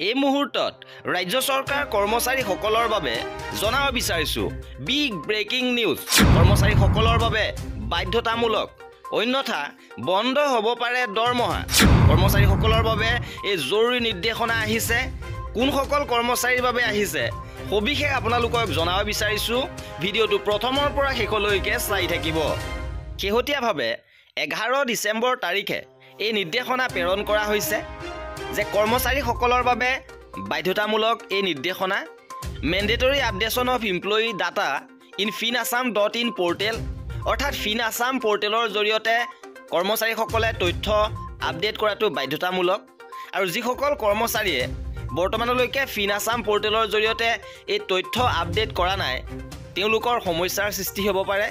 এই মুহূৰ্তত ৰাজ্য চৰকাৰ কৰ্মচাৰীসকলৰ বাবে জনাব বিচাৰিছো বিগ ব্ৰেকিং নিউজ। কৰ্মচাৰীসকলৰ বাবে বাধ্যতামূলক, অন্যথা বন্ধ হ'ব পাৰে দৰমহা। কৰ্মচাৰীসকলৰ বাবে এই জৰুৰী নিৰ্দেশনা আহিছে। কোনসকল কৰ্মচাৰীৰ বাবে আহিছে সবিশেষ আপোনালোকক জনাব বিচাৰিছো। ভিডিঅ'টো প্ৰথমৰ পৰা শেষলৈকে চাই থাকিব। শেহতীয়াভাৱে 11 ডিচেম্বৰ তাৰিখে এই নিৰ্দেশনা প্ৰেৰণ কৰা হৈছে যে কৰ্মচাৰীসকলৰ বাবে বাধ্যতামূলক এই নিৰ্দেশনা mandatory updation of employee data in FinAssam.in portal, অৰ্থাৎ FinAssam পৰ্টেলৰ জৰিয়তে কৰ্মচাৰীসকলে তথ্য আপডেট কৰাটো বাধ্যতামূলক। আৰু যিসকল কৰ্মচাৰীয়ে বৰ্তমানলৈকে FinAssam পৰ্টেলৰ জৰিয়তে এই তথ্য আপডেট কৰা নাই তেওঁলোকৰ সমস্যাৰ সৃষ্টি হ'ব পাৰে।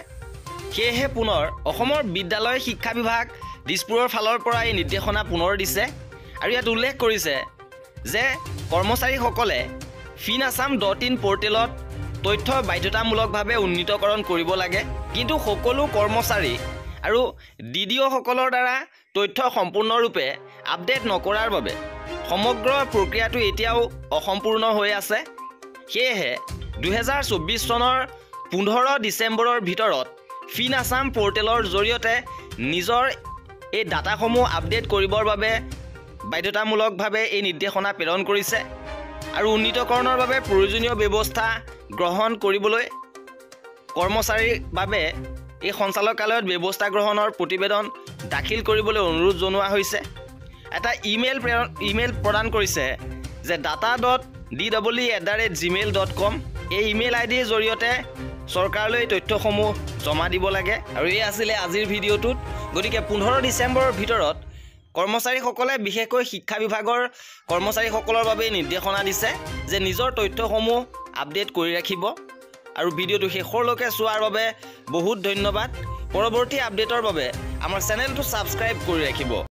সেয়েহে পুনৰ অসমৰ বিদ্যালয় শিক্ষা বিভাগ দিছপুৰৰ ফালৰ পৰা এই নিৰ্দেশনা পুনৰ দিছে আৰু ইয়াত উল্লেখ কৰিছে যে কৰ্মচাৰীসকলে FinAssam.in পৰ্টেলত তথ্য বাধ্যতামূলকভাৱে উন্নীতকৰণ কৰিব লাগে। কিন্তু সকলো কৰ্মচাৰী আৰু DDO-সকলৰ দ্বাৰা তথ্য সম্পূৰ্ণৰূপে আপডেট নকৰাৰ বাবে সমগ্ৰ প্ৰক্ৰিয়াটো এতিয়াও অসম্পূৰ্ণ হৈ আছে। সেয়েহে 2024 চনৰ 15 ডিচেম্বৰৰ ভিতৰত FinAssam পৰ্টেলৰ জৰিয়তে নিজৰ এই ডাটাসমূহ আপডেট কৰিবৰ বাবে বাধ্যতামূলকভাৱে এই নিৰ্দেশনা প্ৰেৰণ কৰিছে আৰু উন্নীতকৰণৰ বাবে প্ৰয়োজনীয় ব্যৱস্থা গ্ৰহণ কৰিবলৈ কৰ্মচাৰীৰ বাবে এই সঞ্চালকালয়ত ব্যৱস্থা গ্ৰহণৰ প্ৰতিবেদন দাখিল কৰিবলৈ অনুৰোধ জনোৱা হৈছে। এটা ইমেইল প্ৰদান কৰিছে যে data.dwe@gmail.com এই ইমেইল আইডিৰ জৰিয়তে চৰকাৰলৈ তথ্যসমূহ জমা দিব লাগে। আৰু এই আছিলে আজিৰ ভিডিঅ'টোত। গতিকে 15 ডিচেম্বৰৰ ভিতৰত কৰ্মচাৰীসকলে বিশেষকৈ শিক্ষা বিভাগৰ কৰ্মচাৰীসকলৰ বাবে নিৰ্দেশনা দিছে যে নিজৰ তথ্যসমূহ আপডেট কৰি ৰাখিব। আৰু ভিডিঅ'টো শেষলৈকে চোৱাৰ বাবে বহুত ধন্যবাদ। পৰৱৰ্তী আপডেটৰ বাবে আমাৰ চেনেলটো ছাবস্ক্ৰাইব কৰি ৰাখিব।